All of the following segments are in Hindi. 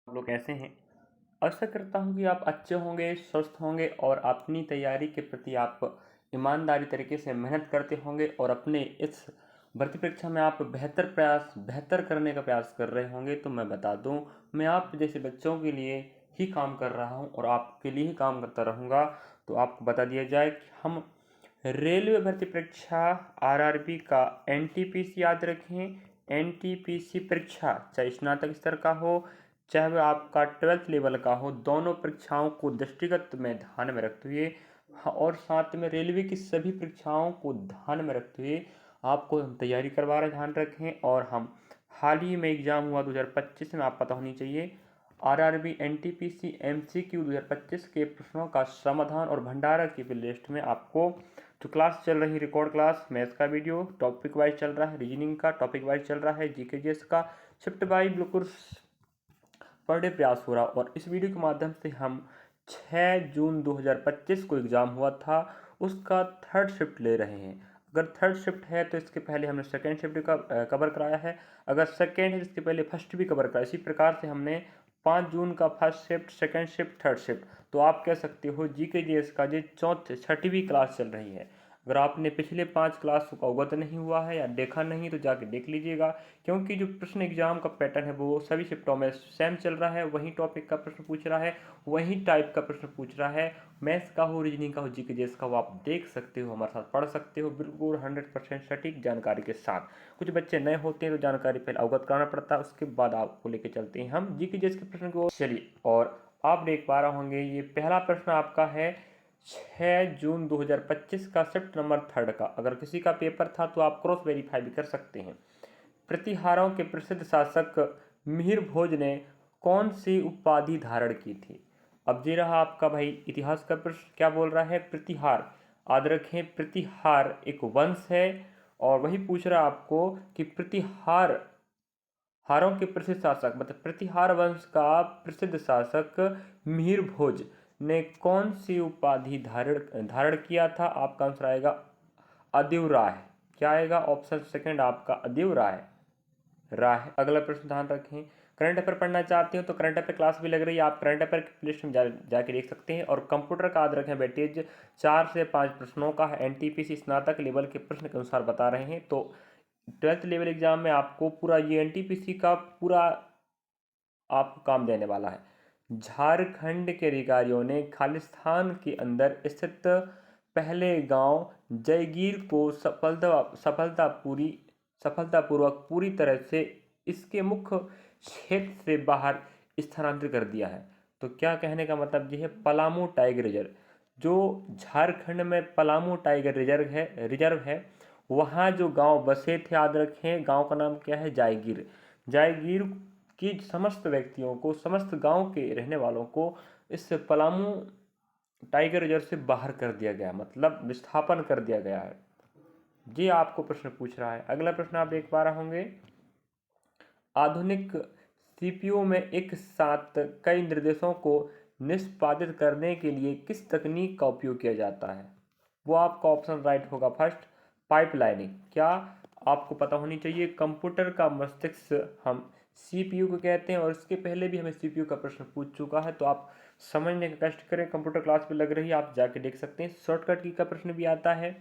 आप लोग कैसे हैं। आशा करता हूँ कि आप अच्छे होंगे, स्वस्थ होंगे और अपनी तैयारी के प्रति आप ईमानदारी तरीके से मेहनत करते होंगे और अपने इस भर्ती परीक्षा में आप बेहतर करने का प्रयास कर रहे होंगे। तो मैं बता दूं, मैं आप जैसे बच्चों के लिए ही काम कर रहा हूं और आपके लिए ही काम करता रहूंगा। तो आपको बता दिया जाए कि हम रेलवे भर्ती परीक्षा आरआरबी का एनटीपीसी याद रखें। एनटीपीसी परीक्षा चाहे स्नातक स्तर का हो, चाहे वह आपका 12th लेवल का हो, दोनों परीक्षाओं को दृष्टिगत में ध्यान में रखते हुए और साथ में रेलवे की सभी परीक्षाओं को ध्यान में रखते हुए आपको हम तैयारी करवा रहे, ध्यान रखें। और हम हाल ही में एग्जाम हुआ 2025 में, आप पता होनी चाहिए, आरआरबी एनटीपीसी एमसीक्यू 2025 के प्रश्नों का समाधान और भंडारा की लिस्ट में आपको जो क्लास चल रही, रिकॉर्ड क्लास, मैथ्स का वीडियो टॉपिक वाइज चल रहा है, रीजनिंग का टॉपिक वाइज चल रहा है, जीके जीएस का शिफ्ट बाई बिल्कुल पर डे प्रयास हो रहा। और इस वीडियो के माध्यम से हम 6 जून 2025 को एग्ज़ाम हुआ था, उसका थर्ड शिफ्ट ले रहे हैं। अगर थर्ड शिफ्ट है तो इसके पहले हमने सेकेंड शिफ्ट का कवर कराया है, अगर सेकेंड है तो इसके पहले फर्स्ट भी कवर कराया। इसी प्रकार से हमने 5 जून का first shift, second shift, third shift, तो आप कह सकते हो जीके जीएस का जो छठवीं क्लास चल रही है। अगर आपने पिछले 5 क्लास को अवगत नहीं हुआ है या देखा नहीं तो जाके देख लीजिएगा, क्योंकि जो प्रश्न एग्जाम का पैटर्न है वो सभी शिफ्टों में सेम चल रहा है। वही टॉपिक का प्रश्न पूछ रहा है, वही टाइप का प्रश्न पूछ रहा है, मैथ्स का हो, रीजनिंग का हो, जीके जीएस का हो, आप देख सकते हो, हमारे साथ पढ़ सकते हो बिल्कुल 100% सटीक जानकारी के साथ। कुछ बच्चे नए होते हैं तो जानकारी पहले अवगत कराना पड़ता है, उसके बाद आपको लेके चलते हैं हम जीके जीएस के प्रश्न को। चलिए, और आप देख पा रहे होंगे ये पहला प्रश्न आपका है 6 जून 2025 का शिफ्ट नंबर थर्ड का। अगर किसी का पेपर था तो आप क्रॉस वेरीफाई भी कर सकते हैं। प्रतिहारों के प्रसिद्ध शासक मिहिर भोज ने कौन सी उपाधि धारण की थी। अब ये रहा आपका भाई इतिहास का प्रश्न, क्या बोल रहा है, प्रतिहार। याद रखें, प्रतिहार एक वंश है और वही पूछ रहा है आपको कि प्रतिहार हारों के प्रसिद्ध शासक, मतलब प्रतिहार वंश का प्रसिद्ध शासक मिहिर भोज ने कौन सी उपाधि धारण धारण किया था। आपका आंसर आएगा अदिव राय। क्या आएगा, ऑप्शन सेकंड आपका अदिव राय। राह। अगला प्रश्न ध्यान रखें, करंट अफेयर पढ़ना चाहते हो तो करंट अफेयर क्लास भी लग रही है, आप करंट अफेयर की प्लेलिस्ट में जाके देख सकते हैं। और कंप्यूटर का याद रखें वेटेज 4 से 5 प्रश्नों का है, एनटीपीसी स्नातक लेवल के प्रश्न के अनुसार बता रहे हैं। तो 12th लेवल एग्जाम में आपको पूरा ये एनटीपीसी का पूरा आपको काम देने वाला है। झारखंड के अधिकारियों ने खालिस्तान के अंदर स्थित पहले गांव जयगीर को सफलतापूर्वक पूरी तरह से इसके मुख्य क्षेत्र से बाहर स्थानांतरित कर दिया है। तो क्या कहने का मतलब ये है, पलामू टाइगर रिजर्व, जो झारखंड में पलामू टाइगर रिजर्व है, वहाँ जो गांव बसे थे, याद रखें गांव का नाम क्या है, जायगीर। जायगीर की समस्त व्यक्तियों को, समस्त गांव के रहने वालों को इस पलामू टाइगर रिजर्व से बाहर कर दिया गया, मतलब विस्थापन कर दिया गया है। ये आपको प्रश्न पूछ रहा है। अगला प्रश्न आप देख पा रहे होंगे, आधुनिक सीपीयू में एक साथ कई निर्देशों को निष्पादित करने के लिए किस तकनीक का उपयोग किया जाता है। वो आपका ऑप्शन राइट होगा फर्स्ट, पाइपलाइनिंग। क्या आपको पता होनी चाहिए, कंप्यूटर का मस्तिष्क हम सीपीयू को कहते हैं और इसके पहले भी हमें सीपीयू का प्रश्न पूछ चुका है। तो आप समझने का कष्ट करें, कंप्यूटर क्लास भी लग रही है, आप जाके देख सकते हैं। शॉर्टकट की का प्रश्न भी आता है।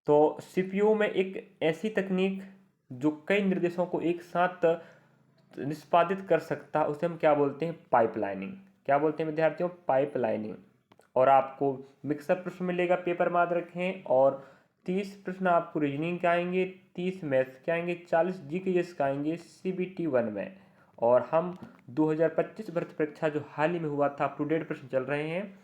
तो सीपीयू में एक ऐसी तकनीक जो कई निर्देशों को एक साथ निष्पादित कर सकता है, उसे हम क्या बोलते हैं, पाइपलाइनिंग। क्या बोलते हैं विद्यार्थियों, पाइपलाइनिंग। और आपको मिक्सअप प्रश्न मिलेगा, पेपर में याद रखें। और 30 प्रश्न आपको रीजनिंग के आएंगे, 30 मैथ्स के आएंगे, 40 जीकेएस के आएंगे सीबीटी 1 में। और हम 2025 भर्ती परीक्षा जो हाल ही में हुआ था, अप टू डेट प्रश्न चल रहे हैं।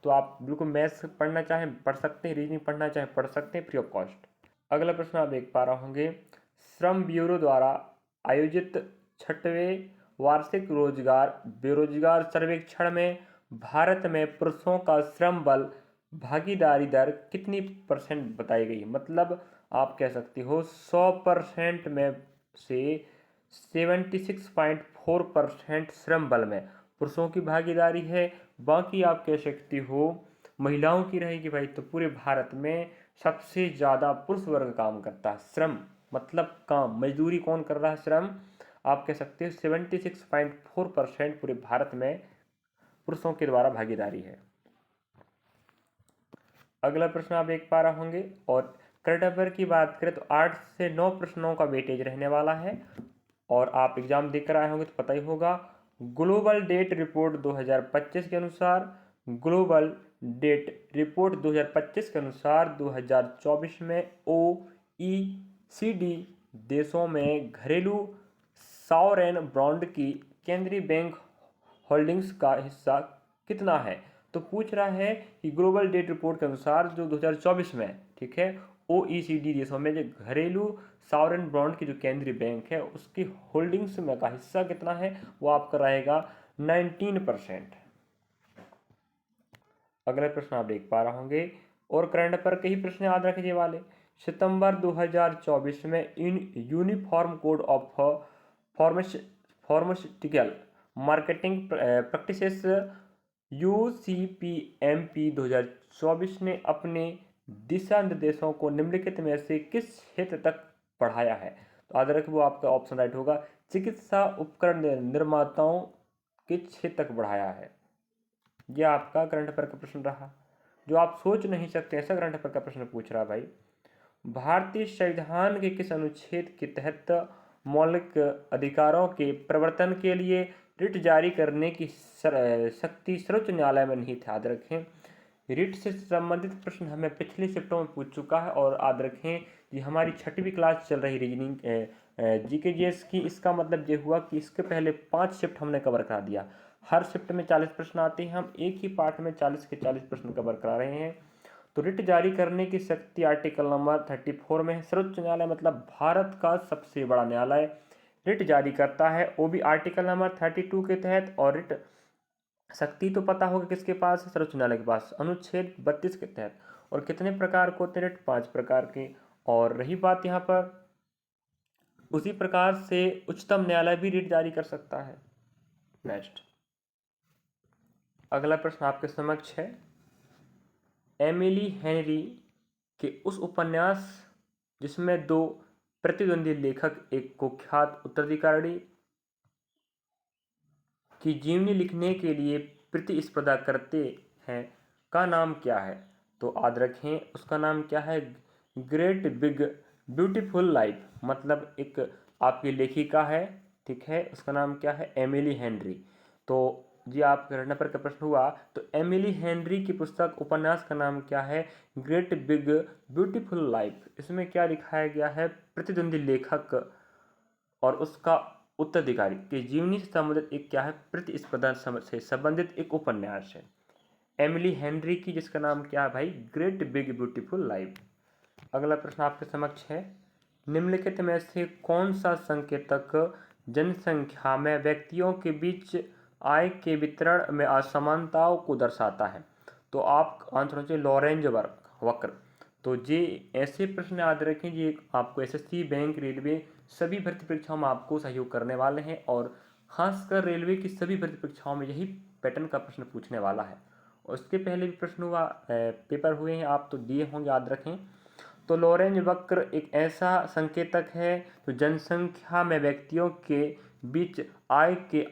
तो आप बिल्कुल मैथ्स पढ़ना चाहें पढ़ सकते हैं, रीजनिंग पढ़ना चाहें पढ़ सकते हैं, फ्री ऑफ कॉस्ट। अगला प्रश्न आप देख पा रहे होंगे, श्रम ब्यूरो द्वारा आयोजित 6वें वार्षिक बेरोजगार सर्वेक्षण में भारत में पुरुषों का श्रम बल भागीदारी दर कितनी परसेंट बताई गई। मतलब आप कह सकते हो 100% में से 76.4% श्रम बल में पुरुषों की भागीदारी है। बाकी आप कह सकते हो महिलाओं की रहेगी भाई। तो पूरे भारत में सबसे ज़्यादा पुरुष वर्ग काम करता है। श्रम मतलब काम, मजदूरी कौन कर रहा है, श्रम। आप कह सकते हैं 76.4% पूरे भारत में पुरुषों के द्वारा भागीदारी है। अगला प्रश्न आप देख पा रहे होंगे, और करंट अफेयर की बात करें तो 8 से 9 प्रश्नों का वेटेज रहने वाला है, और आप एग्जाम देकर आए होंगे तो पता ही होगा। ग्लोबल डेट रिपोर्ट 2025 के अनुसार, ग्लोबल डेट रिपोर्ट 2025 के अनुसार 2024 में OECD देशों में घरेलू सॉवरेन बॉन्ड की केंद्रीय बैंक होल्डिंग्स का हिस्सा कितना है। तो पूछ रहा है कि ग्लोबल डेट रिपोर्ट के अनुसार जो 2024 में, ठीक है, OECD देशों में जो घरेलू सॉवरेन बॉन्ड की जो केंद्रीय बैंक है उसकी होल्डिंग्स में का हिस्सा कितना है, वो आपका रहेगा 19%। अगला प्रश्न आप देख पा रहे होंगे, और करंट अफेयर के ही प्रश्न याद रखिए वाले। सितंबर 2024 में uniform code of pharmaceutical marketing practices UCPMP 2024 ने अपने दिशा निर्देशों को निम्नलिखित में से किस क्षेत्र तक बढ़ाया है। तो याद रखिए वो आपका ऑप्शन राइट होगा, चिकित्सा उपकरण निर्माताओं के क्षेत्र तक बढ़ाया है। यह आपका करंट अफेयर का प्रश्न रहा, जो आप सोच नहीं सकते ऐसा करंट अफेयर का प्रश्न पूछ रहा भाई। भारतीय संविधान के किस अनुच्छेद के तहत मौलिक अधिकारों के प्रवर्तन के लिए रिट जारी करने की शक्ति सर्वोच्च न्यायालय में नहीं था। याद रखें, रिट से संबंधित प्रश्न हमें पिछले शिफ्टों में पूछ चुका है, और याद रखें ये हमारी 6वीं क्लास चल रही रीजनिंग GKGS की। इसका मतलब ये हुआ कि इसके पहले 5 शिफ्ट हमने कवर करा दिया। हर शिफ्ट में 40 प्रश्न आते हैं, हम एक ही पार्ट में 40 के 40 प्रश्न कवर करा रहे हैं। तो रिट जारी करने की शक्ति आर्टिकल नंबर 34 में है। सर्वोच्च न्यायालय मतलब भारत का सबसे बड़ा न्यायालय रिट जारी करता है, वो भी आर्टिकल नंबर 32 के तहत। और रिट शक्ति तो पता होगा किसके पास है, सर्वोच्च न्यायालय के पास, अनुच्छेद 32 के तहत। और कितने प्रकार के होते हैं रिट, 5 प्रकार के। और रही बात यहाँ पर, उसी प्रकार से उच्चतम न्यायालय भी रिट जारी कर सकता है। नेक्स्ट अगला प्रश्न आपके समक्ष है, एमिली हेनरी के उस उपन्यास जिसमें 2 प्रतिद्वंदी लेखक एक कुख्यात उत्तराधिकारी की जीवनी लिखने के लिए प्रतिस्पर्धा करते हैं का नाम क्या है। तो याद रखें उसका नाम क्या है, ग्रेट बिग ब्यूटीफुल लाइफ, मतलब एक आपकी लेखिका है, ठीक है, उसका नाम क्या है, एमिली हेनरी। तो जी आप करंट अफेयर का प्रश्न हुआ, तो एमिली हेनरी की पुस्तक उपन्यास का नाम क्या है, ग्रेट बिग ब्यूटीफुल लाइफ। इसमें क्या दिखाया गया है, प्रतिद्वंदी लेखक और उसका उत्तराधिकारी के जीवनी से संबंधित एक क्या है, प्रतिस्पर्धा से संबंधित एक उपन्यास है एमिली हेनरी की, जिसका नाम क्या है भाई, ग्रेट बिग ब्यूटीफुल लाइफ। अगला प्रश्न आपके समक्ष है, निम्नलिखित में से कौन सा संकेतक जनसंख्या में व्यक्तियों के बीच आय के वितरण में असमानताओं को दर्शाता है। तो आप आंसर होना चाहिए लॉरेंज वक्र। तो ये ऐसे प्रश्न याद रखें, ये आपको SSC, बैंक, रेलवे सभी भर्ती परीक्षाओं में आपको सहयोग करने वाले हैं, और खासकर रेलवे की सभी भर्ती परीक्षाओं में यही पैटर्न का प्रश्न पूछने वाला है। और उसके पहले भी प्रश्न हुआ, पेपर हुए हैं, आप तो दिए होंगे, याद रखें। तो लॉरेंज वक्र एक ऐसा संकेतक है जो जनसंख्या में व्यक्तियों के बीच आय के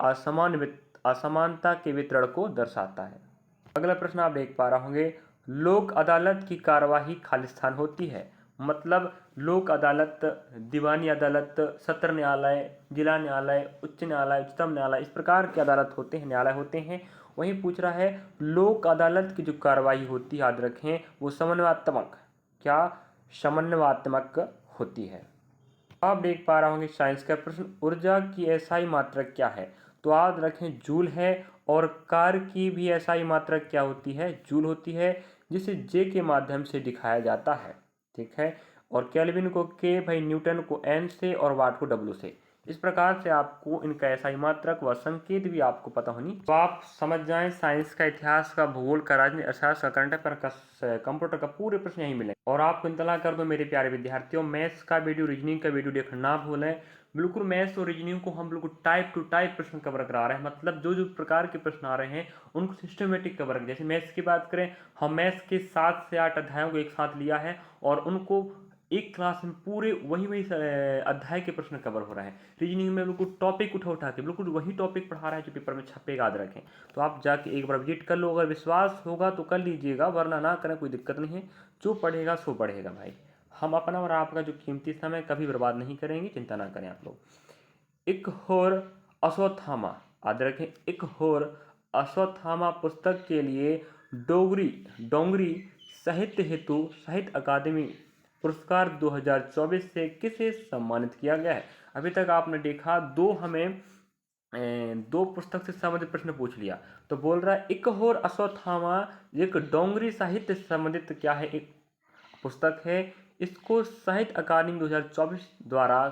असमानता के वितरण को दर्शाता है। अगला प्रश्न आप देख पा रहे होंगे, लोक अदालत की कार्यवाही खालिस्तान होती है। मतलब लोक अदालत, दीवानी अदालत, सत्र न्यायालय, जिला न्यायालय, उच्च न्यायालय, उच्चतम न्यायालय, इस प्रकार के अदालत होते हैं, न्यायालय होते हैं। वहीं पूछ रहा है लोक अदालत की जो कार्यवाही होती है, याद रखें वो समन्वयात्मक, क्या समन्वयात्मक होती है। आप देख पा रहे होंगे साइंस का प्रश्न, ऊर्जा की एसआई मात्रक क्या है। तो याद रखें जूल है, और कार की भी एसआई मात्रक क्या होती है, जूल होती है, जिसे जे के माध्यम से दिखाया जाता है, ठीक है। और केल्विन को के, भाई न्यूटन को एन से, और वाट को डब्ल्यू से। इस प्रकार से आपको इनका एसआई मात्रक व संकेत भी आपको पता होनी, तो आप समझ जाएं साइंस का, इतिहास का, भूगोल का, राजनीति अर्थशास्त्र का, करंट अफेयर का, कंप्यूटर का पूरे प्रश्न यहीं मिले। और आपको इंतला कर दो मेरे प्यारे विद्यार्थियों, मैथ्स का वीडियो, रीजनिंग का वीडियो देखना ना भूलें। बिल्कुल मैथ्स और रीजनिंग को हम बिल्कुल टाइप टू टाइप प्रश्न कवर करा रहे हैं, मतलब जो जो प्रकार के प्रश्न आ रहे हैं उनको सिस्टमेटिक कवर। जैसे मैथ्स की बात करें, हम मैथ्स के 7 से 8 अध्यायों को एक साथ लिया है और उनको एक क्लास में पूरे वही अध्याय के प्रश्न कवर हो रहे हैं। रीजनिंग में बिल्कुल टॉपिक उठा के बिल्कुल वही टॉपिक पढ़ा रहा है जो पेपर में छपेगा, याद रखें। तो आप जाके एक बार विजिट कर लो, अगर विश्वास होगा तो कर लीजिएगा, वरना ना करें, कोई दिक्कत नहीं है। जो पढ़ेगा सो पढ़ेगा भाई। हम अपना और आपका जो कीमती समय कभी बर्बाद नहीं करेंगे, चिंता ना करें आप लोग। एक होर अश्वत्थामा, याद रखें, एक होर अश्वत्थामा पुस्तक के लिए डोंगरी साहित्य हेतु साहित्य अकादमी पुरस्कार 2024 से किसे सम्मानित किया गया है। अभी तक आपने देखा दो पुस्तक से संबंधित प्रश्न पूछ लिया, तो बोल रहा है एक होर अश्वत्थामा एक डोंगरी साहित्य से संबंधित क्या है, एक पुस्तक है। इसको साहित्य अकादमी 2024 द्वारा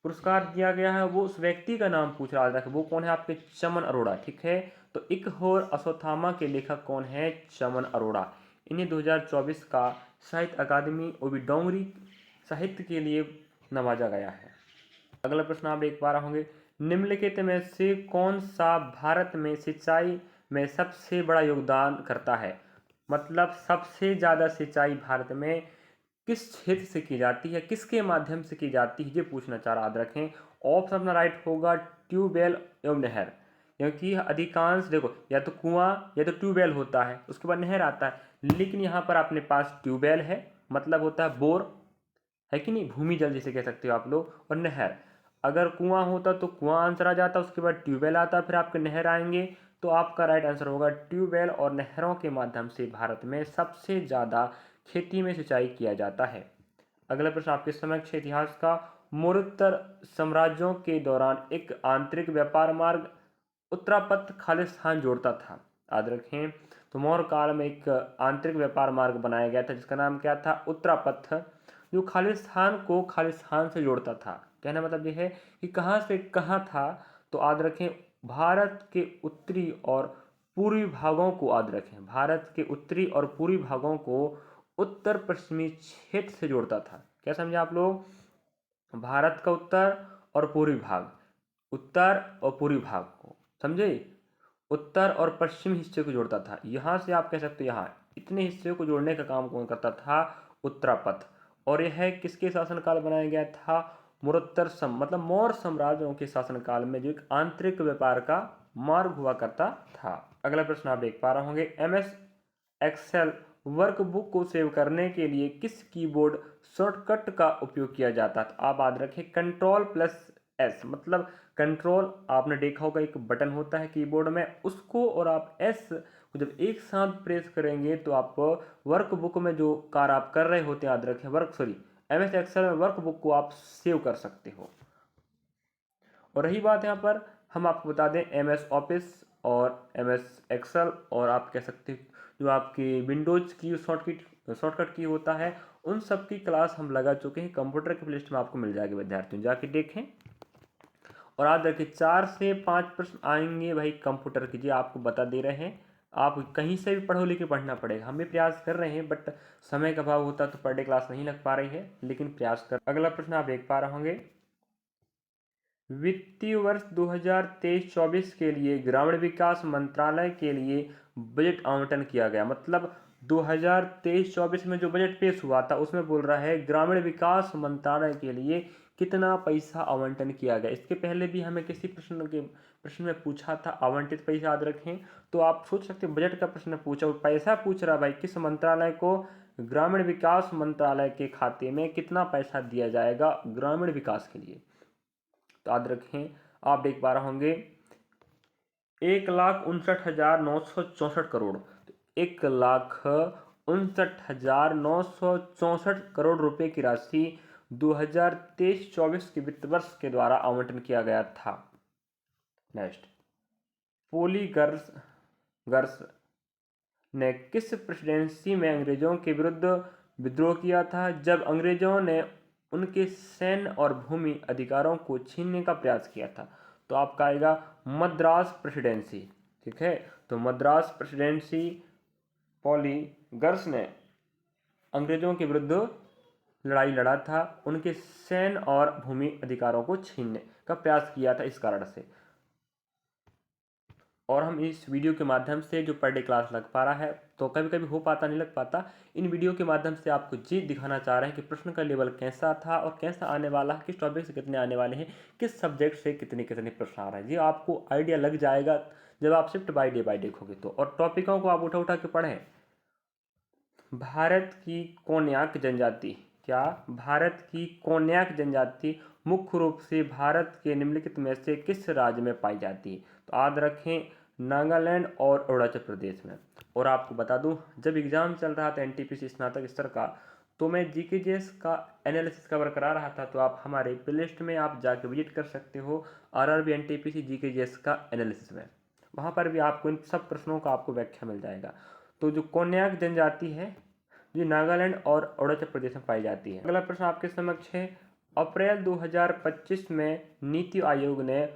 पुरस्कार दिया गया है। वो उस व्यक्ति का नाम पूछ रहा है, वो कौन है आपके, चमन अरोड़ा। ठीक है, तो एक होर अश्वत्थामा के लेखक कौन है, चमन अरोड़ा। इन्हें 2024 का साहित्य अकादमी और भी डोंगरी साहित्य के लिए नवाजा गया है। अगला प्रश्न आप देख पा रहे होंगे, निम्नलिखित में से कौन सा भारत में सिंचाई में सबसे बड़ा योगदान करता है। मतलब सबसे ज़्यादा सिंचाई भारत में किस क्षेत्र से की जाती है, किसके माध्यम से की जाती है, ये पूछना चाह रहा, याद रखें। ऑप्शन अपना राइट होगा ट्यूबवेल एवं नहर, क्योंकि अधिकांश देखो या तो कुआं या तो ट्यूबवेल होता है, उसके बाद नहर आता है, लेकिन यहाँ पर अपने पास ट्यूबवेल है, मतलब होता है बोर, है कि नहीं, भूमि जल जिसे कह सकते हो आप लोग। और नहर, अगर कुआं होता तो कुआं आंसर आ जाता, उसके बाद ट्यूबवेल आता, फिर आपके नहर आएंगे, तो आपका राइट आंसर होगा ट्यूबवेल और नहरों के माध्यम से भारत में सबसे ज़्यादा खेती में सिंचाई किया जाता है। अगला प्रश्न आपके समक्ष इतिहास का, मौर्योत्तर साम्राज्यों के दौरान एक आंतरिक व्यापार मार्ग उत्तरापथ खालिस्तान जोड़ता था, याद रखें। तो मौर्य काल में एक आंतरिक व्यापार मार्ग बनाया गया था जिसका नाम क्या था, उत्तरापथ, जो खालिस्तान से जोड़ता था। कहना मतलब यह है कि कहाँ से कहाँ था, तो याद रखें भारत के उत्तरी और पूर्वी भागों को, याद रखें भारत के उत्तरी और पूर्वी भागों को उत्तर पश्चिमी क्षेत्र से जोड़ता था। क्या समझे आप लोग, भारत का उत्तर और पूर्वी भाग, उत्तर और पूर्वी भाग को समझे, उत्तर और पश्चिमी हिस्से को जोड़ता था। यहाँ से आप कह सकते हो यहाँ इतने हिस्से को जोड़ने का काम कौन करता था, उत्तरापथ। और यह किसके शासनकाल बनाया गया था, मतलब मौर्य साम्राज्यों के शासनकाल में, जो एक आंतरिक व्यापार का मार्ग हुआ करता था। अगला प्रश्न आप देख पा रहे होंगे, MS एक्सेल वर्कबुक को सेव करने के लिए किस कीबोर्ड शॉर्टकट का उपयोग किया जाता है। आप याद रखें Ctrl+S, मतलब कंट्रोल, आपने देखा होगा एक बटन होता है कीबोर्ड में, उसको और आप एस को जब एक साथ प्रेस करेंगे तो आप वर्कबुक में जो कार्य आप कर रहे होते हैं, याद रखें MS एक्सेल में वर्कबुक को आप सेव कर सकते हो। और रही बात यहाँ पर, हम आपको बता दें MS ऑफिस और MS एक्सेल, और आप कह सकते हैं जो आपकी विंडोज की शॉर्टकट की होता है, उन सब की क्लास हम लगा चुके हैं। कंप्यूटर की प्लेलिस्ट में आपको मिल जाएगी, विद्यार्थियों जाके देखें। और याद रखिए 4 से 5 प्रश्न आएंगे भाई कंप्यूटर की, जी आपको बता दे रहे हैं। आप कहीं से भी पढ़ो, लेकिन पढ़ना पड़ेगा। हम भी प्रयास कर रहे हैं, बट समय का अभाव होता तो पर डे क्लास नहीं लग पा रही है, लेकिन प्रयास कर। अगला प्रश्न आप देख पा रहे होंगे, वित्तीय वर्ष 2023-24 के लिए ग्रामीण विकास मंत्रालय के लिए बजट आवंटन किया गया। मतलब 2023-24 में जो बजट पेश हुआ था उसमें बोल रहा है ग्रामीण विकास मंत्रालय के लिए कितना पैसा आवंटन किया गया। इसके पहले भी हमें किसी प्रश्न में पूछा था आवंटित पैसा, याद रखें। तो आप सोच सकते हैं बजट का प्रश्न पूछा, पैसा पूछ रहा भाई किस मंत्रालय को, ग्रामीण विकास मंत्रालय के खाते में कितना पैसा दिया जाएगा ग्रामीण विकास के लिए। तो याद रखें, आप देख पा रहे होंगे 1,59,964 करोड़, 1,59,964 करोड़ रुपए की राशि 2023-24 के वित्त वर्ष के द्वारा आवंटन किया गया था। नेक्स्ट, गर्स ने किस प्रेसिडेंसी में अंग्रेजों के विरुद्ध विद्रोह किया था जब अंग्रेजों ने उनके सैन्य और भूमि अधिकारों को छीनने का प्रयास किया था। तो आपका आएगा मद्रास प्रेसिडेंसी। ठीक है, तो मद्रास प्रेसिडेंसी, गर्स ने अंग्रेजों के विरुद्ध लड़ाई लड़ा था, उनके सैन्य और भूमि अधिकारों को छीनने का प्रयास किया था इस कारण से। और हम इस वीडियो के माध्यम से जो पर डे क्लास लग पा रहा है, तो तो कभी कभी हो पाता नहीं लग पाता। इन वीडियो के माध्यम से आपको ये दिखाना चाह रहे हैं कि प्रश्न का लेवल कैसा था और कैसा आने वाला है, किस टॉपिक से कितने आने वाले हैं, किस सब्जेक्ट से कितने कितने प्रश्न आ रहे हैं। ये आपको आइडिया लग जाएगा जब आप शिफ्ट बाय डे देखोगे तो। और टॉपिकों को आप उठा उठा के पढ़ें। भारत की कोन्याक जनजाति, क्या भारत की कोन्याक जनजाति मुख्य रूप से भारत के निम्नलिखित में से किस राज्य में पाई जाती है? तो याद रखें, नागालैंड और अरुणाचल प्रदेश में। और आपको बता दूं, जब एग्जाम चल रहा था एनटीपीसी स्नातक स्तर का, तो मैं जीकेजीएस का एनालिसिस कवर करा रहा था। तो आप हमारे प्लेलिस्ट में आप जाके विजिट कर सकते हो, आरआरबी एनटीपीसी जीकेजीएस का एनालिसिस में। वहाँ पर भी आपको इन सब प्रश्नों का आपको व्याख्या मिल जाएगा। तो जो कोन्याक जनजाति है, जो नागालैंड और अरुणाचल प्रदेश में पाई जाती है। अगला प्रश्न आपके समक्ष है, अप्रैल 2025 में नीति आयोग ने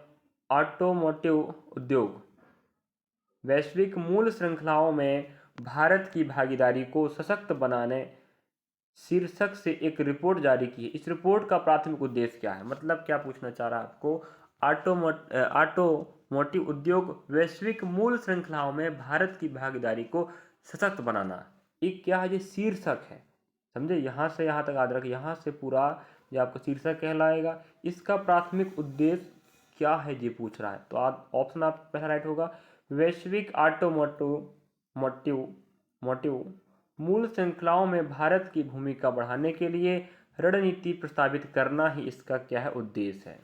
ऑटोमोटिव उद्योग वैश्विक मूल्य श्रृंखलाओं में भारत की भागीदारी को सशक्त बनाने शीर्षक से एक रिपोर्ट जारी की है। इस रिपोर्ट का प्राथमिक उद्देश्य क्या है? मतलब क्या पूछना चाह रहा है आपको, ऑटोमोटिव उद्योग वैश्विक मूल्य श्रृंखलाओं में भारत की भागीदारी को सशक्त बनाना। एक क्या है, ये शीर्षक है, समझे? यहाँ से यहाँ तक याद रखिए, यहाँ से पूरा ये आपका शीर्षक कहलाएगा। इसका प्राथमिक उद्देश्य क्या है ये पूछ रहा है। तो आप ऑप्शन आप पहला राइट होगा, वैश्विक मोटिव मूल श्रृंखलाओं में भारत की भूमिका बढ़ाने के लिए रणनीति प्रस्तावित करना ही इसका क्या है, उद्देश्य है।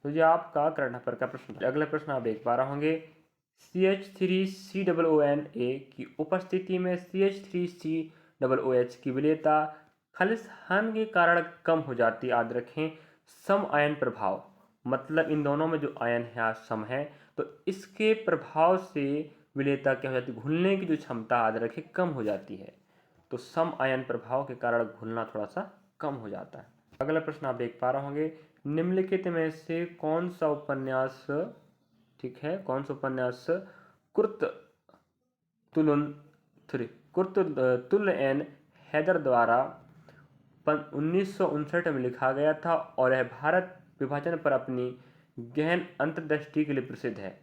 तो ये आपका करंट अफेयर का प्रश्न। अगला प्रश्न आप देख पा रहे होंगे, CH3COONA की उपस्थिति में CH3COOH की विलेयता खालिस्तान के कारण कम हो जाती। याद रखें, सम आयन प्रभाव, मतलब इन दोनों में जो आयन है सम है, तो इसके प्रभाव से विलेयता क्या हो जाती है, घुलने की जो क्षमता याद रखें कम हो जाती है। तो सम आयन प्रभाव के कारण घुलना थोड़ा सा कम हो जाता है। अगला प्रश्न आप देख पा रहे होंगे, निम्नलिखित में से कौन सा उपन्यास, ठीक है, कौन सा उपन्यास कुर्तुल एन हैदर द्वारा 1959 में लिखा गया था और यह भारत विभाजन पर अपनी गहन अंतर्दृष्टि के लिए प्रसिद्ध है?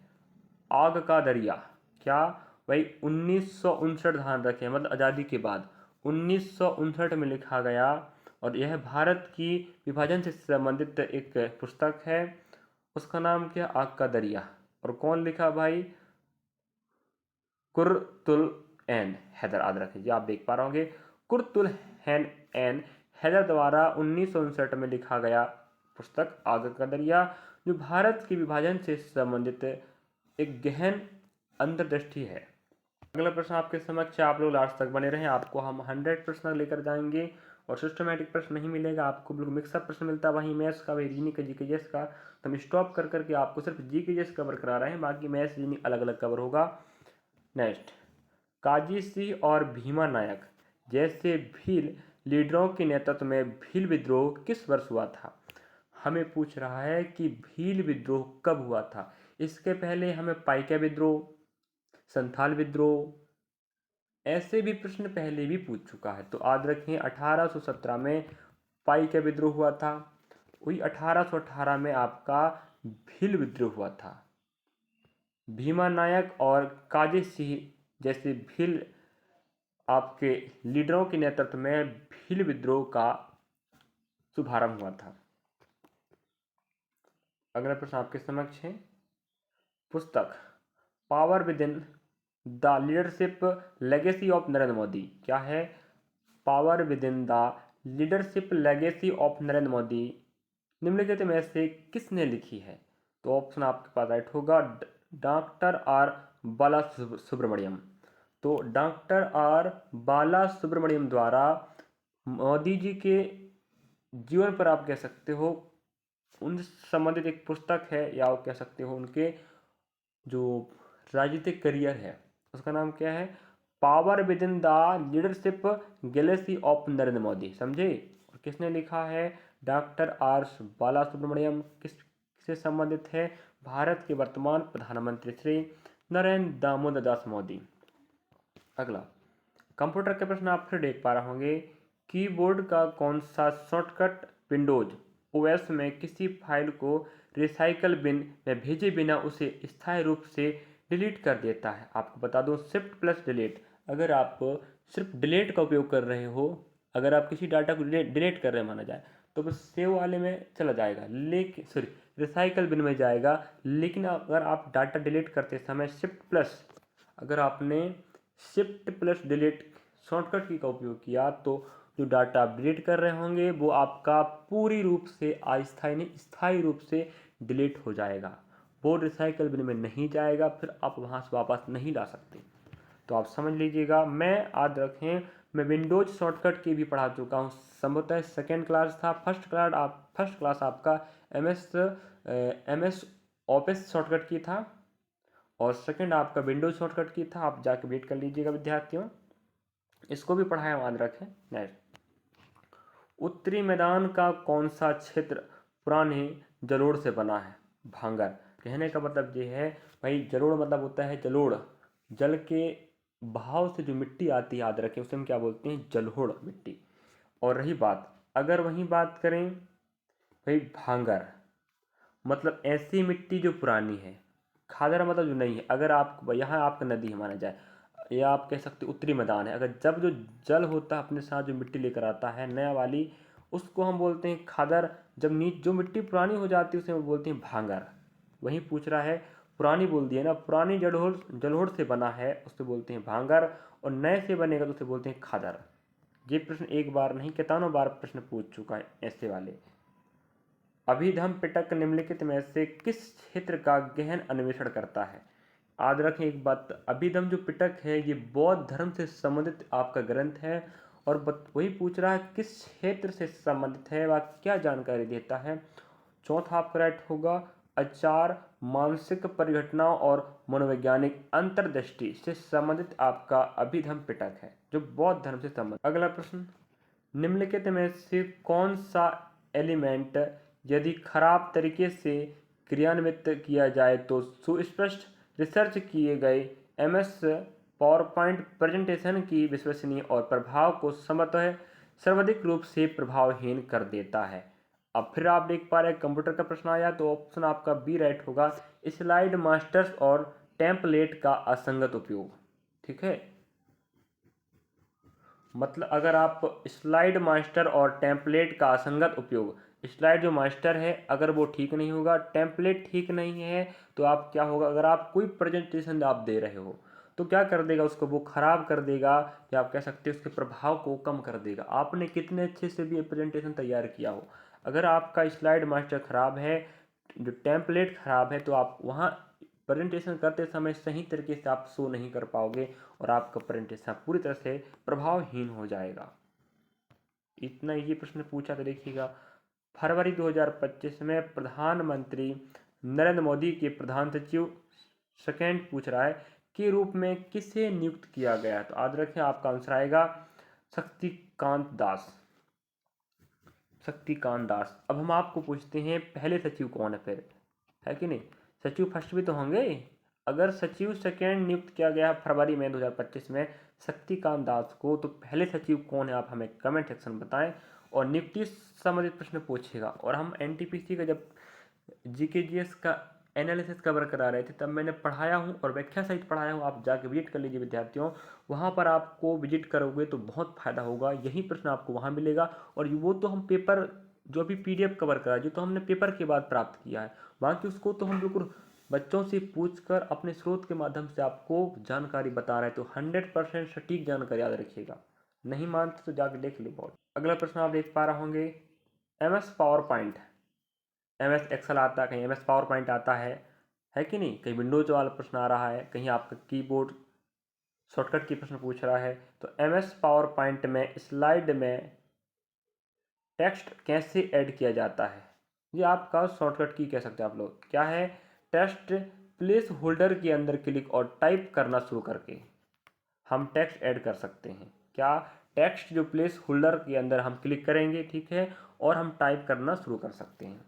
आग का दरिया, क्या वही 1959, ध्यान रखें, मतलब आज़ादी के बाद 1959 में लिखा गया, और यह भारत की विभाजन से संबंधित एक पुस्तक है। उसका नाम क्या, आग का दरिया। और कौन लिखा भाई, कुर्तुल एन हैदर। याद रखिए, आप देख पा रहे होंगे, कुर्तुल एन हैदर द्वारा 1959 में लिखा गया पुस्तक आग का दरिया, जो भारत के विभाजन से संबंधित एक गहन अंतर्दृष्टि है। अगला प्रश्न आपके समक्ष, आप लोग लास्ट तक बने रहें, आपको हम 100 प्रश्न लेकर जाएंगे और सिस्टमेटिक प्रश्न नहीं मिलेगा आपको, बिल्कुल मिक्सअप प्रश्न मिलता है, वहीं मैथ्स का, वही रीजनिंग का, जीकेजीएस का। तो हम स्टॉप कर करके आपको सिर्फ जीकेजीएस कवर करा रहे हैं, बाकी मैथ्स रीजनिंग अलग अलग कवर होगा। नेक्स्ट, काजी सिंह और भीमा नायक जैसे भील लीडरों के नेतृत्व में भील विद्रोह किस वर्ष हुआ था? हमें पूछ रहा है कि भील विद्रोह कब हुआ था। इसके पहले हमें पाइका विद्रोह, संथाल विद्रोह, ऐसे भी प्रश्न पहले भी पूछ चुका है। तो याद रखें, 1817 में पाइका विद्रोह हुआ था, वही 1818 में आपका भील विद्रोह हुआ था। भीमा नायक और काजी सिंह जैसे भील आपके लीडरों के नेतृत्व में भील विद्रोह का शुभारंभ हुआ था। अगला प्रश्न आपके समक्ष है, पुस्तक power with in the leadership legacy of Narendra Modi, क्या है? Power with in the leadership legacy of Narendra Modi निम्नलिखित में से किसने लिखी है? तो ऑप्शन आपके पास राइट होगा, डॉक्टर आर बाला सुब्रमण्यम। तो डॉक्टर आर बाला सुब्रमण्यम द्वारा मोदी जी के जीवन पर आप कह सकते हो उन संबंधित एक पुस्तक है, या आप कह सकते हो उनके जो राजनीतिक करियर है उसका नाम क्या है, power with in the leadership Galaxy of Narendra Modi, समझे? और किसने लिखा है? डॉक्टर आर बाला सुब्रमण्यम। किससे संबंधित है? भारत के वर्तमान प्रधानमंत्री श्री नरेंद्र दामोदर दास मोदी। अगला, कंप्यूटर के प्रश्न आप फिर देख पा रहे होंगे, कीबोर्ड का कौन सा शॉर्टकट विंडोज ओएस में किसी फाइल को रिसाइकल बिन में भेजे बिना उसे स्थायी रूप से डिलीट कर देता है? आपको बता दूं, शिफ्ट प्लस डिलीट। अगर आप सिर्फ डिलीट का उपयोग कर रहे हो, अगर आप किसी डाटा को डिलीट कर रहे हैं माना जाए, तो बस सेव वाले में चला जाएगा, लेकिन सॉरी रिसाइकल बिन में जाएगा। लेकिन अगर आप डाटा डिलीट करते समय शिफ्ट प्लस, अगर आपने शिफ्ट प्लस डिलीट शॉर्टकट की का उपयोग किया, तो जो डाटा आप डिलीट कर रहे होंगे वो आपका पूरी रूप से अस्थायी नहीं स्थायी रूप से डिलीट हो जाएगा, वो रिसाइकल बिन में नहीं जाएगा, फिर आप वहाँ से वापस नहीं ला सकते। तो आप समझ लीजिएगा। मैं याद रखें, मैं विंडोज शॉर्टकट की भी पढ़ा चुका हूँ, संभवतः सेकेंड क्लास था। फर्स्ट क्लास आपका एम एस ऑफिस शॉर्टकट की था, और सेकेंड आपका विंडोज शॉर्टकट की था। आप जाके वेट कर लीजिएगा विद्यार्थियों, इसको भी पढ़ाया, याद रखें। नेक्स्ट, उत्तरी मैदान का कौन सा क्षेत्र पुराने जलोढ़ से बना है? भांगर। कहने का मतलब ये है भाई, जलोढ़ मतलब होता है जलोढ़, जल के बहाव से जो मिट्टी आती है, याद रखें, उसे हम क्या बोलते हैं? जलोढ़ मिट्टी। और रही बात, अगर वहीं बात करें भाई भांगर मतलब ऐसी मिट्टी जो पुरानी है, खादर मतलब जो नहीं है। अगर आप यहाँ आपका नदी है माना जाए, या आप कह सकते उत्तरी मैदान है, अगर जब जो जल होता है अपने साथ जो मिट्टी लेकर आता है नया वाली, उसको हम बोलते हैं खादर। जब जो मिट्टी पुरानी हो जाती है उसे हम बोलते हैं भांगर। वहीं पूछ रहा है, पुरानी बोल दिया ना, पुरानी जलोढ़ जलोढ़ से बना है उसे बोलते हैं भांगर, और नए से बनेगा तो उसे बोलते हैं खादर। ये प्रश्न एक बार नहीं कितनों बार प्रश्न पूछ चुका है ऐसे वाले। अभिधम पिटक निम्नलिखित में से किस क्षेत्र का गहन अन्वेषण करता है? याद रखें एक बात, अभिधम जो पिटक है ये बौद्ध धर्म से संबंधित आपका ग्रंथ है, और वही पूछ रहा है किस क्षेत्र से संबंधित है, वह क्या जानकारी देता है। चौथा आपका राइट होगा, आचार, मानसिक परिघटनाओं और मनोवैज्ञानिक अंतर्दृष्टि से संबंधित आपका अभिधम पिटक है, जो बौद्ध धर्म से संबंधित। अगला प्रश्न, निम्नलिखित में से कौन सा एलिमेंट यदि खराब तरीके से क्रियान्वित किया जाए तो सुस्पष्ट रिसर्च किए गए एमएस पावरपॉइंट प्रेजेंटेशन की विश्वसनीय और प्रभाव को संभवतः सर्वाधिक रूप से प्रभावहीन कर देता है? अब फिर आप देख पा रहे हैं कंप्यूटर का प्रश्न आया, तो ऑप्शन आपका बी राइट होगा, स्लाइड मास्टर्स और टेम्पलेट का असंगत उपयोग। ठीक है, मतलब अगर आप स्लाइड मास्टर और टेम्पलेट का असंगत उपयोग, स्लाइड जो मास्टर है अगर वो ठीक नहीं होगा, टेम्पलेट ठीक नहीं है, तो आप क्या होगा, अगर आप कोई प्रेजेंटेशन आप दे रहे हो तो क्या कर देगा, उसको वो खराब कर देगा, या आप कह सकते हैं उसके प्रभाव को कम कर देगा। आपने कितने अच्छे से भी प्रेजेंटेशन तैयार किया हो, अगर आपका स्लाइड मास्टर खराब है, जो टेम्पलेट खराब है, तो आप वहाँ प्रेजेंटेशन करते समय सही तरीके से आप शो नहीं कर पाओगे, और आपका प्रेजेंटेशन पूरी तरह से प्रभावहीन हो जाएगा। इतना ये प्रश्न पूछा तो देखिएगा, फरवरी 2025 में प्रधानमंत्री नरेंद्र मोदी के प्रधान सचिव सेकेंड पूछ रहा है के रूप में किसे नियुक्त किया गया? तो याद रखें आपका आंसर आएगा शक्तिकांत दास। शक्तिकांत दास। अब हम आपको पूछते हैं पहले सचिव कौन है फिर, है कि नहीं? सचिव फर्स्ट भी तो होंगे। अगर सचिव सेकेंड नियुक्त किया गया फरवरी में 2025 में शक्तिकांत दास को, तो पहले सचिव कौन है आप हमें कमेंट सेक्शन में बताएं। और नियुक्ति संबंधित प्रश्न पूछेगा, और हम एनटीपीसी का जब जीकेजीएस का एनालिसिस कवर करा रहे थे तब मैंने पढ़ाया हूँ और व्याख्या सहित पढ़ाया हूँ, आप जाके विजिट कर लीजिए विद्यार्थियों, वहाँ पर आपको विजिट करोगे तो बहुत फायदा होगा, यही प्रश्न आपको वहाँ मिलेगा। और वो तो हम पेपर जो अभी पीडीएफ कवर करा, जो तो हमने पेपर के बाद प्राप्त किया है, बाकी उसको तो हम बिल्कुल बच्चों से पूछकर अपने स्रोत के माध्यम से आपको जानकारी बता रहे हैं, तो 100% सटीक जानकारी याद रखिएगा। नहीं मानते तो जाके देख ली बोर्ड। अगला प्रश्न आप देख पा रहे होंगे, MS PowerPoint, MS Excel आता है, कहीं एमएस पावर पॉइंट आता है कि नहीं? कहीं विंडोज वाला प्रश्न आ रहा है, कहीं आपका कीबोर्ड शॉर्टकट की प्रश्न पूछ रहा है। तो एमएस पावर पॉइंट में स्लाइड में टेक्स्ट कैसे ऐड किया जाता है, ये आपका शॉर्टकट की कह सकते हैं आप लोग। क्या है? टेक्स्ट प्लेस होल्डर के अंदर क्लिक और टाइप करना शुरू करके हम टेक्स्ट ऐड कर सकते हैं। क्या? टेक्स्ट जो प्लेस होल्डर के अंदर हम क्लिक करेंगे, ठीक है, और हम टाइप करना शुरू कर सकते हैं।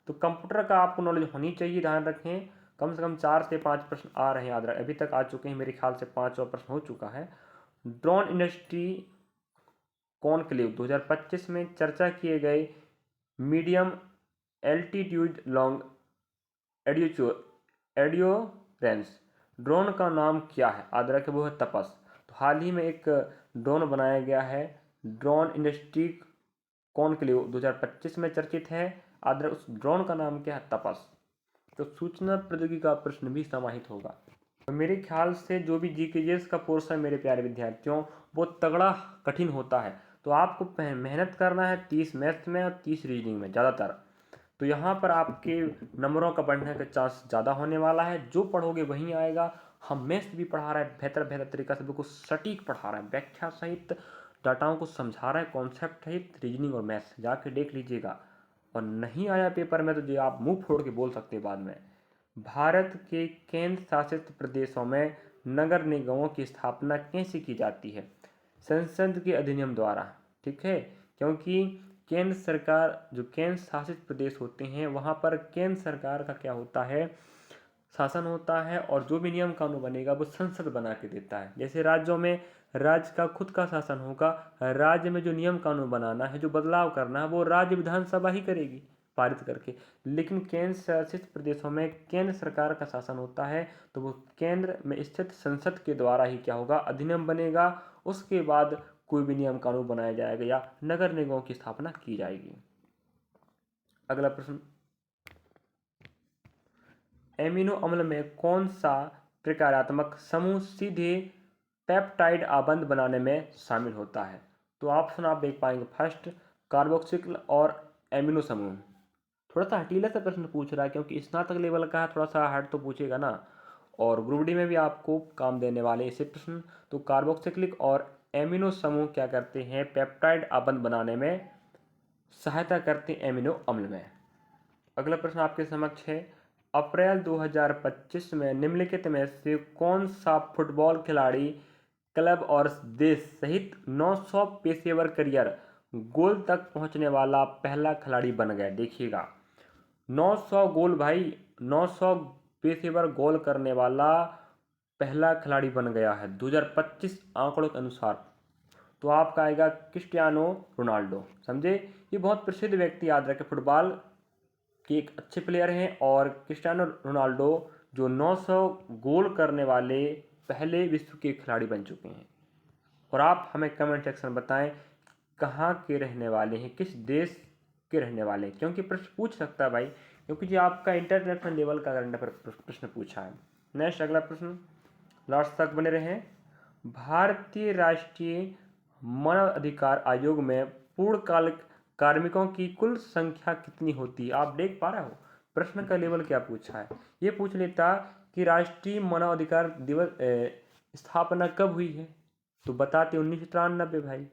तो कंप्यूटर का आपको नॉलेज होनी चाहिए, ध्यान रखें। कम से कम 4 से 5 प्रश्न आ रहे हैं, याद रखें। अभी तक आ चुके हैं मेरे ख्याल से 5वां प्रश्न हो चुका है। ड्रोन इंडस्ट्री कॉन्क्लेव 2025 में चर्चा किए गए मीडियम एल्टीट्यूड लॉन्ग एड्योरेंस ड्रोन का नाम क्या है? याद रखें वो है तपस। हाल ही में एक ड्रोन बनाया गया है, ड्रोन इंडस्ट्री कॉनक्लेव 2025 में चर्चित है। उस ड्रोन का नाम क्या है? तपस। तो सूचना प्रौद्योगिकी का प्रश्न भी समाहित होगा। तो मेरे ख्याल से जो भी जीकेजीएस का पोर्शन मेरे प्यारे विद्यार्थियों वो तगड़ा कठिन होता है। तो आपको मेहनत करना है 30 मैथ्स में और 30 रीजनिंग में ज़्यादातर। तो यहाँ पर आपके नंबरों का बढ़ने का चांस ज़्यादा होने वाला है। जो पढ़ोगे वहीं आएगा। हम मैथ्स भी पढ़ा रहे हैं बेहतर तरीका से, बिल्कुल सटीक पढ़ा रहे हैं, व्याख्या सहित डाटाओं को समझा रहे हैं, कॉन्सेप्ट सहित रीजनिंग और मैथ्स जाके देख लीजिएगा। और नहीं आया पेपर में तो जो आप मुंह फोड़ के बोल सकते हैं बाद में। भारत के केंद्र शासित प्रदेशों में नगर निगमों की स्थापना कैसे की जाती है? संसद के अधिनियम द्वारा। ठीक है, क्योंकि केंद्र सरकार, जो केंद्र शासित प्रदेश होते हैं वहाँ पर केंद्र सरकार का क्या होता है, शासन होता है, और जो भी नियम कानून बनेगा वो संसद बना के देता है। जैसे राज्यों में राज्य का खुद का शासन होगा, राज्य में जो नियम कानून बनाना है, जो बदलाव करना है, वो राज्य विधानसभा ही करेगी पारित करके। लेकिन केंद्र शासित प्रदेशों में केंद्र सरकार का शासन होता है, तो वो केंद्र में स्थित संसद के द्वारा ही क्या होगा, अधिनियम बनेगा। उसके बाद कोई भी नियम कानून बनाया जाएगा या नगर निगमों की स्थापना की जाएगी। अगला प्रश्न, एमिनो अम्ल में कौन सा प्रकार्यात्मक समूह सीधे पेप्टाइड आबंध बनाने में शामिल होता है? तो ऑप्शन आप देख पाएंगे, फर्स्ट कार्बोक्सिल और एमिनो समूह। थोड़ा सा हटीला सा प्रश्न पूछ रहा है क्योंकि स्नातक लेवल का है, थोड़ा सा हार्ड तो पूछेगा ना, और ग्रुप डी में भी आपको काम देने वाले ऐसे प्रश्न। तो कार्बोक्सिलिक और एमिनो समूह क्या करते हैं, पेप्टाइड आबंध बनाने में सहायता करते हैं एमिनो अम्ल में। अगला प्रश्न आपके समक्ष है, अप्रैल 2025 में निम्नलिखित में से कौन सा फुटबॉल खिलाड़ी क्लब और देश सहित 900 पेशेवर करियर गोल तक पहुंचने वाला पहला खिलाड़ी बन गया? देखिएगा, 900 गोल भाई, 900 पेशेवर गोल करने वाला पहला खिलाड़ी बन गया है 2025 आंकड़ों के अनुसार। तो आपका आएगा क्रिस्टियानो रोनाल्डो। समझे, ये बहुत प्रसिद्ध व्यक्ति, याद रखें, फुटबॉल के एक अच्छे प्लेयर हैं। और क्रिस्टियानो रोनाल्डो जो 900 गोल करने वाले पहले विश्व के खिलाड़ी बन चुके हैं। और आप हमें कमेंट सेक्शन में बताएं कहाँ के रहने वाले हैं, किस देश के रहने वाले हैं, क्योंकि प्रश्न पूछ सकता है भाई, क्योंकि जो आपका इंटरनेशनल लेवल का करंट पर प्रश्न पूछा है। नेक्स्ट अगला प्रश्न, लास्ट तक बने रहें। भारतीय राष्ट्रीय मानव अधिकार आयोग में पूर्णकालिक कार्मिकों की कुल संख्या कितनी होती है? आप देख पा रहे हो प्रश्न का लेवल क्या पूछा है। ये पूछ लेता कि राष्ट्रीय मानव अधिकार दिवस स्थापना कब हुई है, तो बताते 1993 भाई,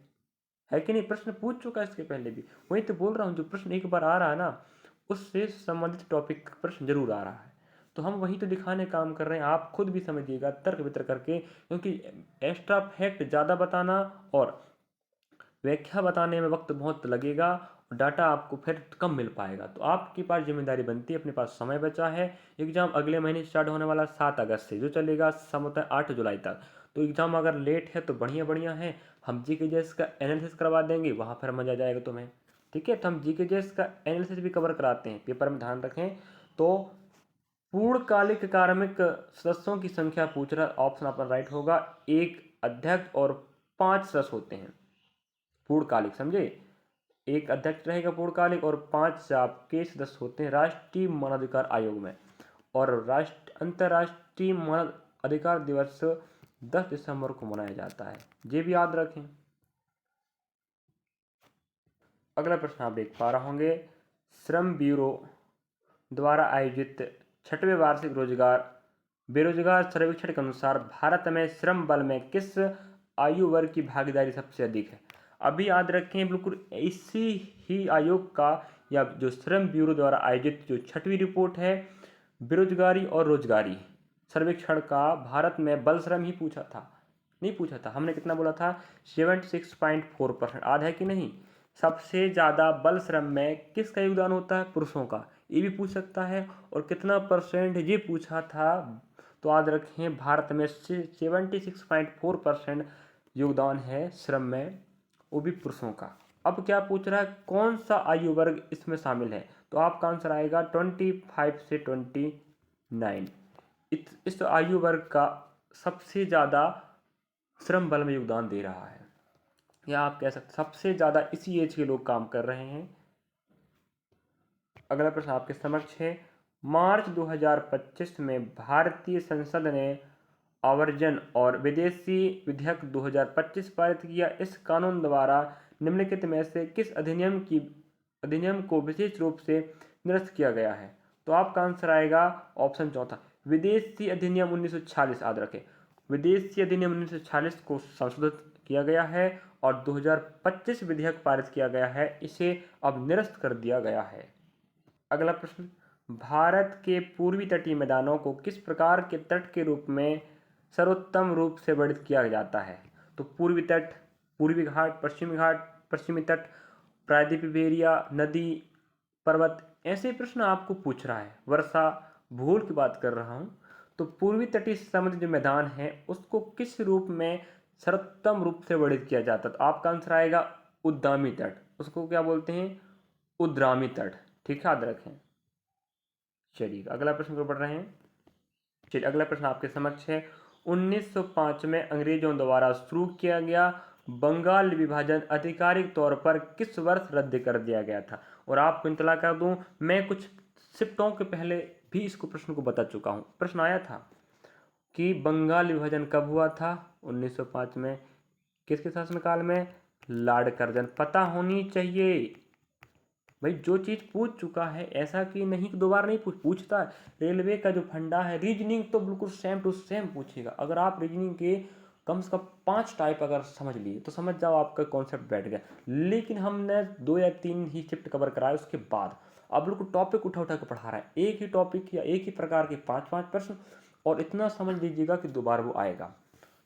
है कि नहीं? प्रश्न पूछ चुका है इसके पहले भी। वही तो बोल रहा हूँ, जो प्रश्न एक बार आ रहा है ना, उससे संबंधित टॉपिक प्रश्न जरूर आ रहा है। तो हम वही तो दिखाने काम कर रहे हैं, आप खुद भी समझिएगा तर्क वितर्क करके, क्योंकि एक्स्ट्रा फैक्ट ज़्यादा बताना और व्याख्या बताने में वक्त बहुत लगेगा, डाटा आपको फिर कम मिल पाएगा। तो आपके पास जिम्मेदारी बनती है, अपने पास समय बचा है। एग्जाम अगले महीने स्टार्ट होने वाला 7 अगस्त से, जो चलेगा संभवतः 8 जुलाई तक। तो एग्जाम अगर लेट है तो बढ़िया है, हम जीकेजीएस का एनालिसिस करवा देंगे, वहाँ फिर मजा जाएगा तुम्हें। ठीक है, तो हम जीकेजीएस का एनालिसिस भी कवर कराते हैं, पेपर में ध्यान रखें। तो पूर्णकालिक कार्मिक सदस्यों की संख्या पूछ रहा है, ऑप्शन अपना राइट होगा, 1 अध्यक्ष और 5 सदस्य होते हैं पूर्णकालिक। समझे, 1 अध्यक्ष रहेगा पूर्णकालिक और 5 आपके सदस्य होते हैं राष्ट्रीय मानवाधिकार आयोग में। और अंतर्राष्ट्रीय मानव अधिकार दिवस 10 दिसंबर को मनाया जाता है, ये भी याद रखें। अगला प्रश्न आप देख पा रहे होंगे, श्रम ब्यूरो द्वारा आयोजित 6वें वार्षिक बेरोजगार सर्वेक्षण के अनुसार भारत में श्रम बल में किस आयु वर्ग की भागीदारी सबसे अधिक है? अभी याद रखें, बिल्कुल इसी ही आयोग का या जो श्रम ब्यूरो द्वारा आयोजित जो 6वीं रिपोर्ट है बेरोजगारी और रोजगारी सर्वेक्षण का, भारत में बल श्रम ही पूछा था, नहीं पूछा था, हमने कितना बोला था, 76.4%। याद है कि नहीं? सबसे ज़्यादा बल श्रम में किसका योगदान होता है? पुरुषों का, ये भी पूछ सकता है। और कितना परसेंट ये पूछा था, तो याद रखें भारत में 76.4% योगदान है श्रम में, वो भी पुरुषों का। अब क्या पूछ रहा है, कौन सा आयु वर्ग इसमें शामिल है? तो आपका आंसर आएगा 25 से 29। इस आयु वर्ग का सबसे ज़्यादा श्रम बल में योगदान दे रहा है, या आप कह सकते सबसे ज़्यादा इसी एज के लोग काम कर रहे हैं। अगला प्रश्न आपके समक्ष है, मार्च 2025 में भारतीय संसद ने आव्रजन और विदेशी विधेयक 2025 पारित किया। इस कानून द्वारा निम्नलिखित में से किस अधिनियम को विशेष रूप से निरस्त किया गया है? तो आपका आंसर आएगा ऑप्शन चौथा, विदेशी अधिनियम 1946। याद रखें, विदेशी अधिनियम 1946 को संशोधित किया गया है और 2025 विधेयक पारित किया गया है, इसे अब निरस्त कर दिया गया है। अगला प्रश्न, भारत के पूर्वी तटीय मैदानों को किस प्रकार के तट के रूप में सर्वोत्तम रूप से वर्णित किया जाता है? तो पूर्वी तट, पूर्वी घाट, पश्चिमी तट, प्रायद्वीपीय एरिया, नदी, पर्वत, ऐसे प्रश्न आपको पूछ रहा है। वर्षा, भूगोल की बात कर रहा हूँ। तो पूर्वी तटीय समुद्र जो मैदान है उसको किस रूप में सर्वोत्तम रूप से वर्णित किया जाता है? तो आपका आंसर आएगा उद्दामी तट। उसको क्या बोलते हैं? उद्रामी तट। ठीक है, याद रखें। चलिए अगला प्रश्न को बढ़ रहे हैं। चलिए अगला प्रश्न आपके समक्ष है, 1905 में अंग्रेजों द्वारा शुरू किया गया बंगाल विभाजन आधिकारिक तौर पर किस वर्ष रद्द कर दिया गया था? और आपको इतला कर दूं, मैं कुछ शिफ्टों के पहले भी इसको प्रश्न को बता चुका हूं। प्रश्न आया था कि बंगाल विभाजन कब हुआ था? 1905 में। किसके शासनकाल में? Lord Curzon. पता होनी चाहिए भाई, जो चीज़ पूछ चुका है ऐसा कि नहीं कि दोबारा नहीं पूछता है। रेलवे का जो फंडा है, रीजनिंग तो बिल्कुल सेम टू सेम पूछेगा। अगर आप रीजनिंग के कम से कम 5 टाइप अगर समझ लिए तो समझ जाओ आपका कॉन्सेप्ट बैठ गया। लेकिन हमने 2 या 3 ही शिफ्ट कवर कराए, उसके बाद अब बिल्कुल टॉपिक उठा उठा के पढ़ा रहा है। एक ही टॉपिक या एक ही प्रकार के 5-5 प्रश्न, और इतना समझ लीजिएगा कि दोबारा वो आएगा।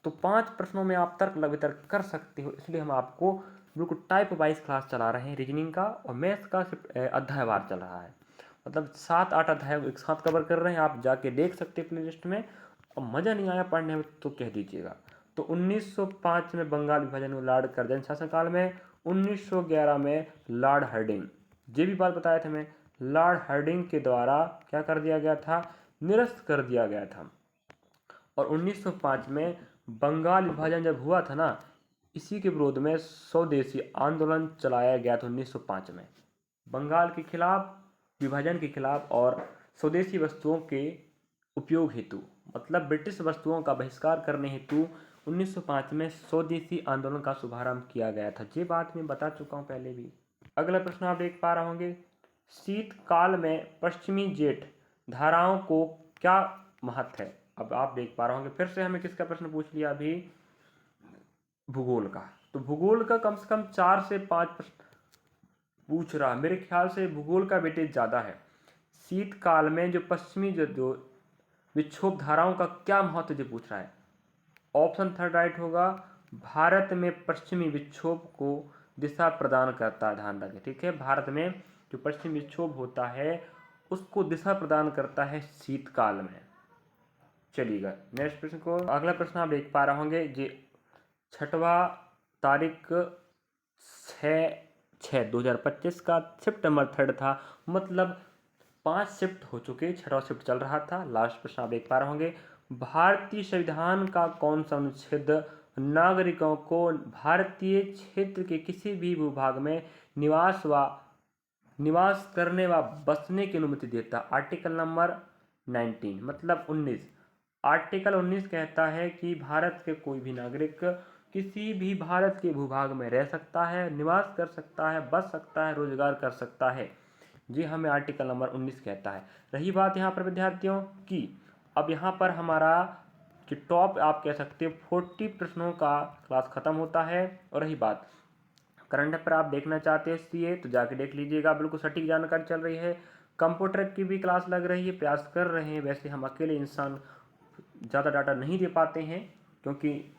तो 5 प्रश्नों में आप तर्क वितर्क कर सकते हो, इसलिए हम आपको बिल्कुल टाइप वाइज क्लास चला रहे हैं। रीजनिंग का और मैथ्स का अध्यायवार चल रहा है, मतलब 7-8 अध्याय एक साथ कवर कर रहे हैं। आप जाके देख सकते हैं प्ले लिस्ट में। और मज़ा नहीं आया पढ़ने में तो कह दीजिएगा। तो 1905 में बंगाल विभाजन में लॉर्ड कर्जन शासनकाल में, 1911 में लॉर्ड हार्डिंग, ये भी बात बताया था मैं, लॉर्ड हार्डिंग के द्वारा क्या कर दिया गया था? निरस्त कर दिया गया था। और 1905 में बंगाल विभाजन जब हुआ था ना, इसी के विरोध में स्वदेशी आंदोलन चलाया गया था 1905 में, बंगाल के खिलाफ, विभाजन के खिलाफ और स्वदेशी वस्तुओं के उपयोग हेतु, मतलब ब्रिटिश वस्तुओं का बहिष्कार करने हेतु 1905 में स्वदेशी आंदोलन का शुभारंभ किया गया था। ये बात मैं बता चुका हूँ पहले भी। अगला प्रश्न आप देख पा रहे होंगे, शीतकाल में पश्चिमी जेट धाराओं को क्या महत्व है? अब आप देख पा रहे होंगे, फिर से हमें किसका प्रश्न पूछ लिया अभी? भूगोल का। तो भूगोल का कम से कम 4 से 5 प्रश्न पूछ रहा। मेरे ख्याल से भूगोल का वेटेज ज़्यादा है। शीतकाल में जो पश्चिमी जो विक्षोभ धाराओं का क्या महत्व जो पूछ रहा है। ऑप्शन 3 राइट होगा, भारत में पश्चिमी विक्षोभ को दिशा प्रदान करता है। ध्यान रखें, ठीक है, भारत में जो पश्चिमी विक्षोभ होता है उसको दिशा प्रदान करता है शीतकाल में। चलिएगा नेक्स्ट प्रश्न को। अगला प्रश्न आप देख पा रहे होंगे, जी 6वां तारीख 6/6/2025 का शिफ्ट नंबर 3 था, मतलब 5 शिफ्ट हो चुके, 6वां शिफ्ट चल रहा था। लास्ट प्रश्न आप देख पा रहे होंगे, भारतीय संविधान का कौन सा अनुच्छेद नागरिकों को भारतीय क्षेत्र के किसी भी भूभाग में निवास करने व बसने की अनुमति देता? आर्टिकल नंबर 19, मतलब 19। आर्टिकल 19 कहता है कि भारत के कोई भी नागरिक किसी भी भारत के भूभाग में रह सकता है, निवास कर सकता है, बस सकता है, रोजगार कर सकता है। जी हमें आर्टिकल नंबर 19 कहता है। रही बात यहाँ पर विद्यार्थियों की, अब यहाँ पर हमारा जो टॉप आप कह सकते हो 40 प्रश्नों का क्लास खत्म होता है। और रही बात करंट अफेयर आप देखना चाहते हैं सीए तो जाके देख लीजिएगा, बिल्कुल सटीक जानकारी चल रही है। कंप्यूटर की भी क्लास लग रही है, प्रयास कर रहे हैं। वैसे हम अकेले इंसान ज़्यादा डाटा नहीं दे पाते हैं क्योंकि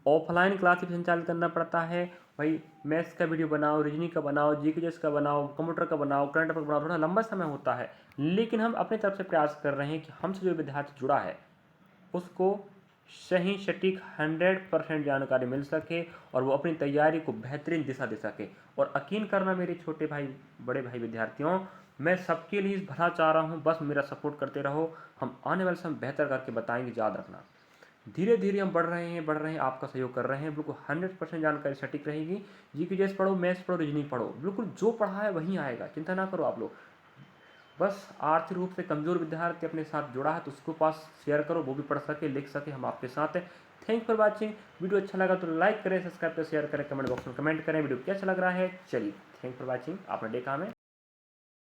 ऑफलाइन क्लास भी संचालित करना पड़ता है। भाई मैथ्स का वीडियो बनाओ, रीजनिंग का बनाओ, जीकेएस का बनाओ, कंप्यूटर का बनाओ, करंट अफेयर बनाओ, थोड़ा लंबा समय होता है। लेकिन हम अपनी तरफ से प्रयास कर रहे हैं कि हमसे जो विद्यार्थी जुड़ा है उसको सही सटीक 100% जानकारी मिल सके और वो अपनी तैयारी को बेहतरीन दिशा दे सके। और यकीन करना मेरे छोटे भाई, बड़े भाई विद्यार्थियों, मैं सबके लिए भला चाह रहा हूँ, बस मेरा सपोर्ट करते रहो। हम आने वाले समय बेहतर करके बताएंगे, याद रखना। धीरे धीरे हम बढ़ रहे हैं, आपका सहयोग कर रहे हैं। बिल्कुल 100% जानकारी सटीक रहेगी। जीके पढ़ो, मैथ्स पढ़ो, रीजनिंग पढ़ो, बिल्कुल जो पढ़ा है वहीं आएगा, चिंता ना करो आप लोग। बस आर्थिक रूप से कमज़ोर विद्यार्थी अपने साथ जुड़ा है तो उसको पास शेयर करो, वो भी पढ़ सके, लिख सके, हम आपके साथ हैं। Thank for watching. वीडियो अच्छा लगा तो लाइक करें, सब्सक्राइब करें, शेयर करें, कमेंट बॉक्स में कमेंट करें वीडियो कैसा लग रहा है। चलिए, थैंक फॉर वॉचिंग। आपने देखा हमें।